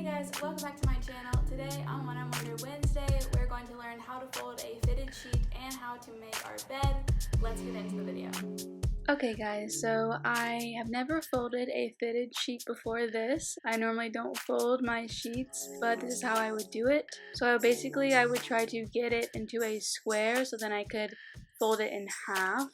guys, welcome back to my channel. Today on One on Wonder Wednesday, we're going to learn how to fold a fitted sheet and how to make our bed. Let's get into the video. Okay guys, so I have never folded a fitted sheet before this. I normally don't fold my sheets, but this is how I would do it. So basically I would try to get it into a square so then I could fold it in half.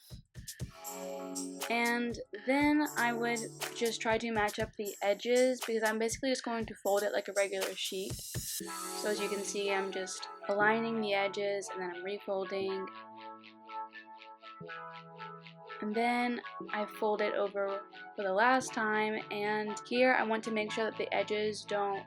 And then I would just try to match up the edges because I'm basically just going to fold it like a regular sheet. So as you can see, I'm just aligning the edges and then I'm refolding. And then I fold it over for the last time, and here I want to make sure that the edges don't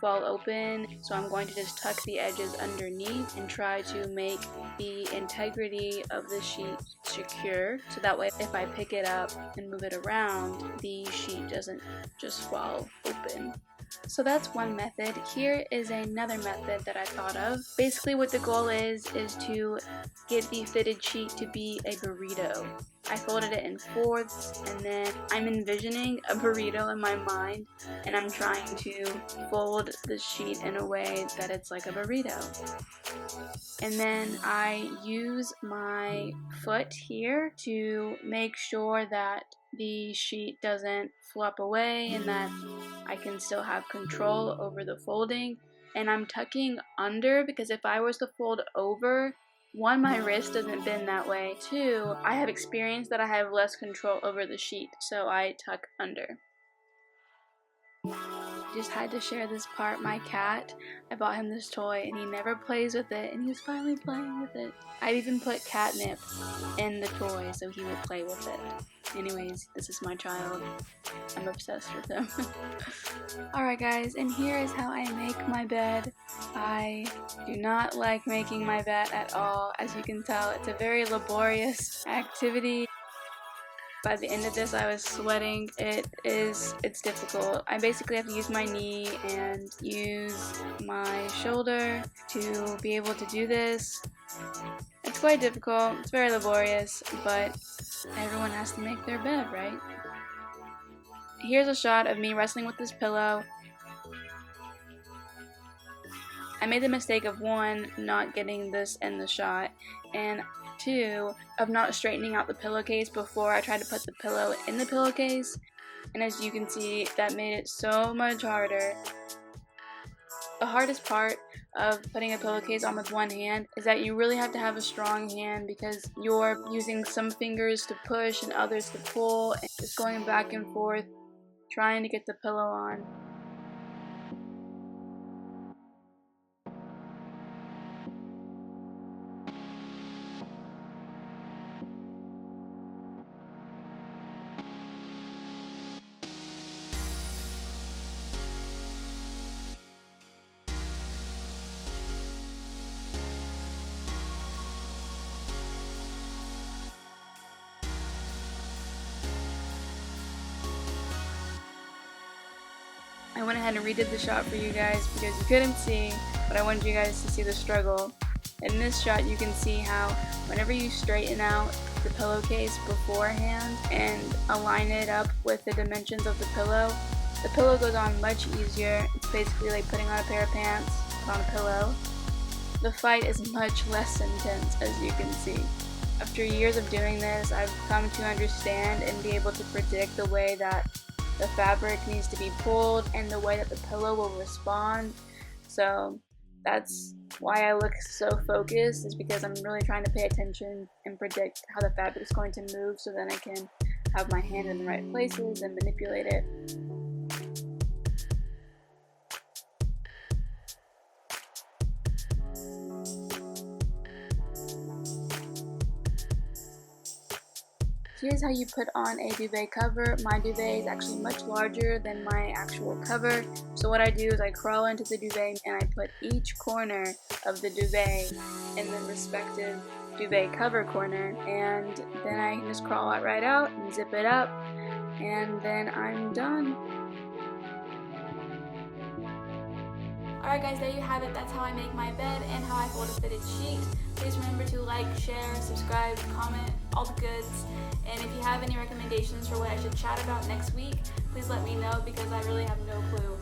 fall open, so I'm going to just tuck the edges underneath and try to make the integrity of the sheet secure, so that way if I pick it up and move it around, the sheet doesn't just fall open. So that's one method. Here is another method that I thought of. Basically what the goal is to get the fitted sheet to be a burrito. I folded it in fourths, and then I'm envisioning a burrito in my mind, and I'm trying to fold the sheet in a way that it's like a burrito. And then I use my foot here to make sure that the sheet doesn't flop away and that I can still have control over the folding. And I'm tucking under because if I was to fold over, one, my wrist doesn't bend that way. Two, I have experienced that I have less control over the sheet, so I tuck under. Just had to share this part. My cat, I bought him this toy and he never plays with it, and he was finally playing with it. I'd even put catnip in the toy so he would play with it. Anyways, this is my child. I'm obsessed with him. Alright guys, and here is how I make my bed. I do not like making my bed at all. As you can tell, it's a very laborious activity. By the end of this, I was sweating. It's difficult. I basically have to use my knee and use my shoulder to be able to do this. It's quite difficult. It's very laborious, but everyone has to make their bed, right? Here's a shot of me wrestling with this pillow. I made the mistake of one, not getting this in the shot, and two, of not straightening out the pillowcase before I tried to put the pillow in the pillowcase, and as you can see, that made it so much harder. The hardest part of putting a pillowcase on with one hand is that you really have to have a strong hand because you're using some fingers to push and others to pull, and just going back and forth trying to get the pillow on. I went ahead and redid the shot for you guys because you couldn't see, but I wanted you guys to see the struggle. In this shot you can see how whenever you straighten out the pillowcase beforehand and align it up with the dimensions of the pillow goes on much easier. It's basically like putting on a pair of pants on a pillow. The fight is much less intense, as you can see. After years of doing this, I've come to understand and be able to predict the way that the fabric needs to be pulled and the way that the pillow will respond. So that's why I look so focused, is because I'm really trying to pay attention and predict how the fabric is going to move so then I can have my hand in the right places and manipulate it. Here's how you put on a duvet cover. My duvet is actually much larger than my actual cover. So what I do is I crawl into the duvet and I put each corner of the duvet in the respective duvet cover corner, and then I can just crawl it right out and zip it up, and then I'm done. Alright guys, there you have it. That's how I make my bed and how I fold a fitted sheet. Please remember to like, share, subscribe, comment, all the goods. And if you have any recommendations for what I should chat about next week, please let me know because I really have no clue.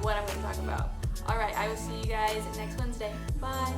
what I'm going to talk about. Alright, I will see you guys next Wednesday. Bye!